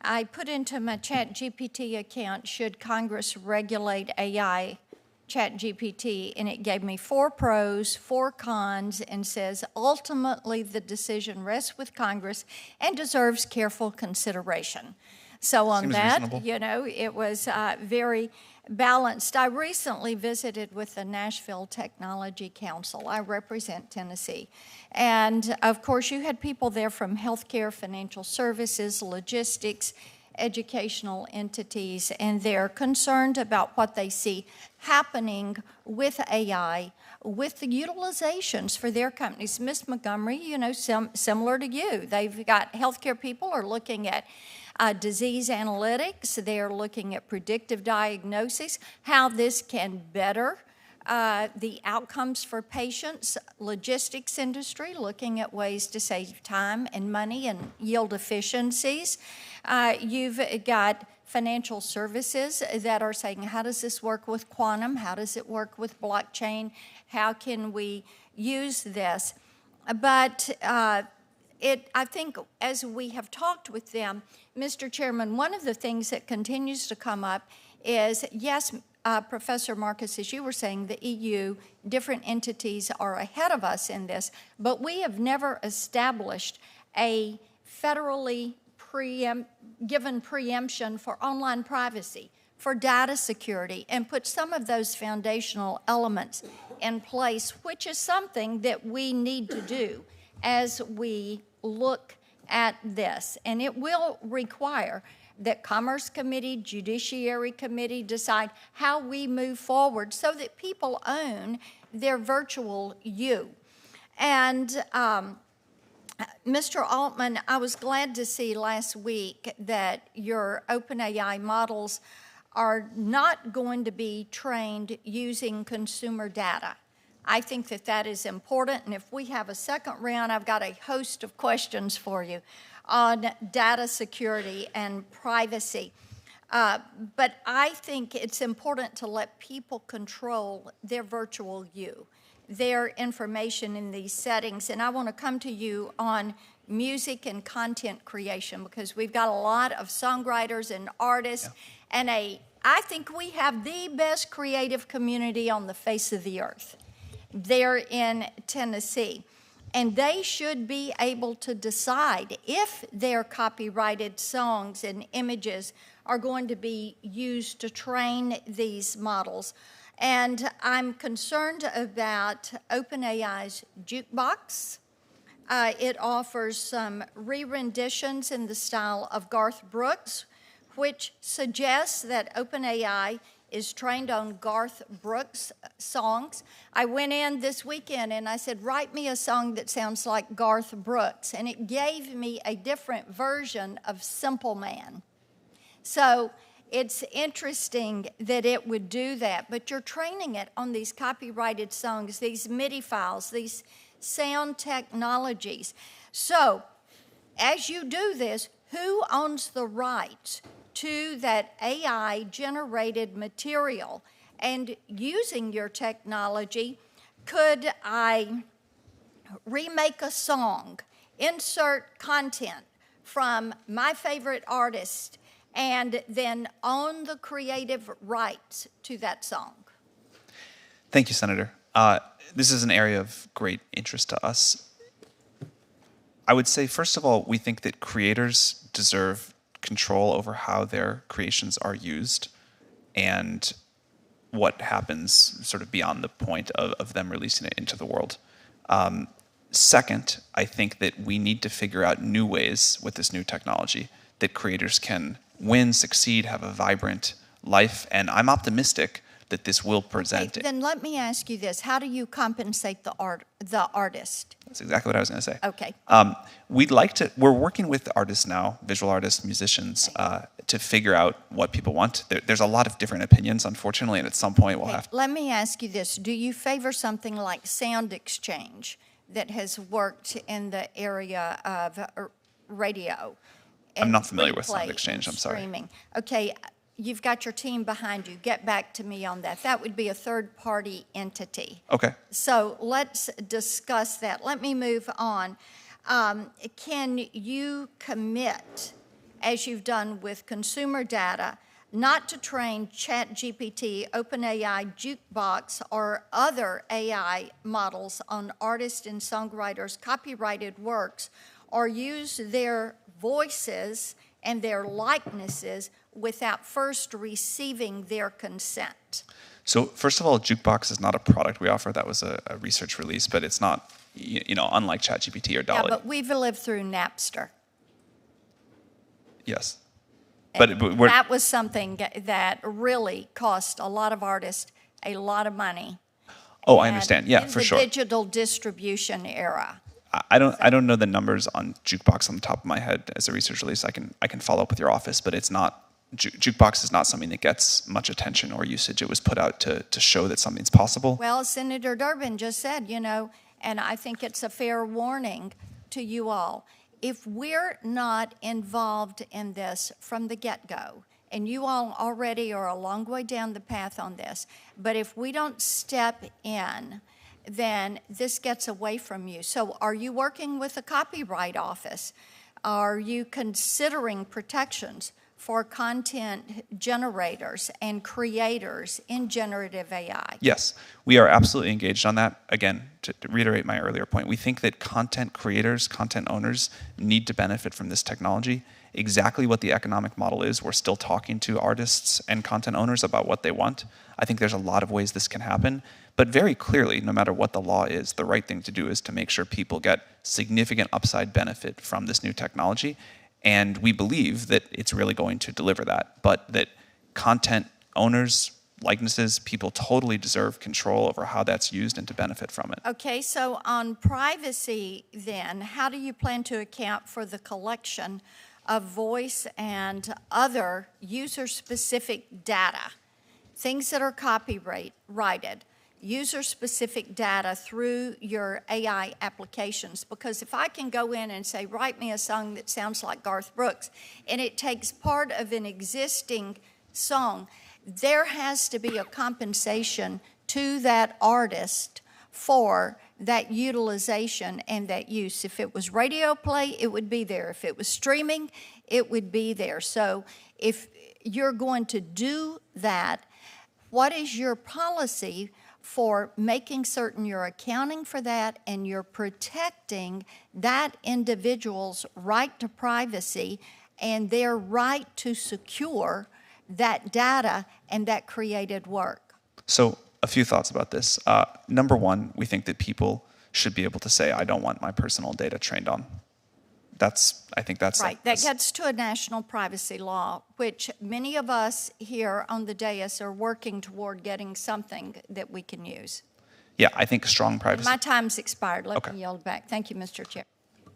I put into my ChatGPT account, should Congress regulate AI ChatGPT, and it gave me 4 pros, 4 cons, and says, ultimately the decision rests with Congress and deserves careful consideration. So on Seems that, reasonable. you know, it was very balanced. I recently visited with the Nashville Technology Council. I represent Tennessee. And of course, you had people there from healthcare, financial services, logistics, educational entities, and they're concerned about what they see happening with AI, with the utilizations for their companies. Miss Montgomery, you know, similar to you. They've got healthcare people are looking at disease analytics. They're looking at predictive diagnosis, how this can better the outcomes for patients. Logistics industry, looking at ways to save time and money and yield efficiencies. You've got financial services that are saying, how does this work with quantum? How does it work with blockchain? How can we use this? But I think as we have talked with them, Mr. Chairman, one of the things that continues to come up is, yes, Professor Marcus, as you were saying, the EU, different entities are ahead of us in this, but we have never established a federally given preemption for online privacy, for data security, and put some of those foundational elements in place, which is something that we need to do as we look at this. And it will require that Commerce Committee, Judiciary Committee decide how we move forward so that people own their virtual you. And Mr. Altman, I was glad to see last week that your OpenAI models are not going to be trained using consumer data. I think that that is important, and if we have a second round, I've got a host of questions for you on data security and privacy. But I think it's important to let people control their virtual you, their information in these settings. And I want to come to you on music and content creation, because we've got a lot of songwriters and artists, and I think we have the best creative community on the face of the earth there in Tennessee. And they should be able to decide if their copyrighted songs and images are going to be used to train these models. And I'm concerned about OpenAI's jukebox. It offers some re-renditions in the style of Garth Brooks, which suggests that OpenAI is trained on Garth Brooks songs. I went in this weekend and I said, write me a song that sounds like Garth Brooks. And it gave me a different version of Simple Man. So it's interesting that it would do that, but you're training it on these copyrighted songs, these MIDI files, these sound technologies. So as you do this, who owns the rights to that AI-generated material? And using your technology, could I remake a song, insert content from my favorite artist, and then own the creative rights to that song? Thank you, Senator. This is an area of great interest to us. I would say, first of all, we think that creators deserve control over how their creations are used and what happens sort of beyond the point of them releasing it into the world. Second, I think that we need to figure out new ways with this new technology that creators can win, succeed, have a vibrant life, and I'm optimistic that this will present it. Then let me ask you this. How do you compensate the artist? That's exactly what I was going to say. Okay. We're working with artists now, visual artists, musicians, to figure out what people want. There's a lot of different opinions, unfortunately, and at some point we'll have to. Let me ask you this. Do you favor something like Sound Exchange that has worked in the area of radio? I'm not familiar with Sound Exchange, I'm sorry. Streaming. Okay. You've got your team behind you. Get back to me on that. That would be a third-party entity. Okay. So let's discuss that. Let me move on. Can you commit as you've done with consumer data, not to train ChatGPT, OpenAI, Jukebox, or other AI models on artists and songwriters' copyrighted works, or use their voices and their likenesses without first receiving their consent. So first of all, Jukebox is not a product we offer. That was a research release, but it's not, unlike ChatGPT or DALL-E. Yeah, but we've lived through Napster. Yes. That was something that really cost a lot of artists a lot of money. Oh, I understand. Yeah, for sure. In the digital distribution era. I don't know the numbers on Jukebox on the top of my head as a research release. I can follow up with your office, but it's not. Jukebox is not something that gets much attention or usage. It was put out to show that something's possible. Well, Senator Durbin just said, and I think it's a fair warning to you all. If we're not involved in this from the get-go, and you all already are a long way down the path on this, but if we don't step in, then this gets away from you. So are you working with the Copyright Office? Are you considering protections for content generators and creators in generative AI? Yes, we are absolutely engaged on that. Again, to reiterate my earlier point, we think that content creators, content owners need to benefit from this technology. Exactly what the economic model is, we're still talking to artists and content owners about what they want. I think there's a lot of ways this can happen, but very clearly, no matter what the law is, the right thing to do is to make sure people get significant upside benefit from this new technology. And we believe that it's really going to deliver that, but that content owners, likenesses, people totally deserve control over how that's used and to benefit from it. Okay, so on privacy then, how do you plan to account for the collection of voice and other user-specific data, things that are copyrighted, user-specific data through your AI applications? Because if I can go in and say, write me a song that sounds like Garth Brooks, and it takes part of an existing song, there has to be a compensation to that artist for that utilization and that use. If it was radio play, it would be there. If it was streaming, it would be there. So if you're going to do that, what is your policy for making certain you're accounting for that and you're protecting that individual's right to privacy and their right to secure that data and that created work? So a few thoughts about this. Number one, we think that people should be able to say, I don't want my personal data trained on. I think that's right. That gets to a national privacy law, which many of us here on the dais are working toward getting something that we can use. Yeah, I think strong privacy. My time's expired. Let me yield back. Thank you, Mr. Chair.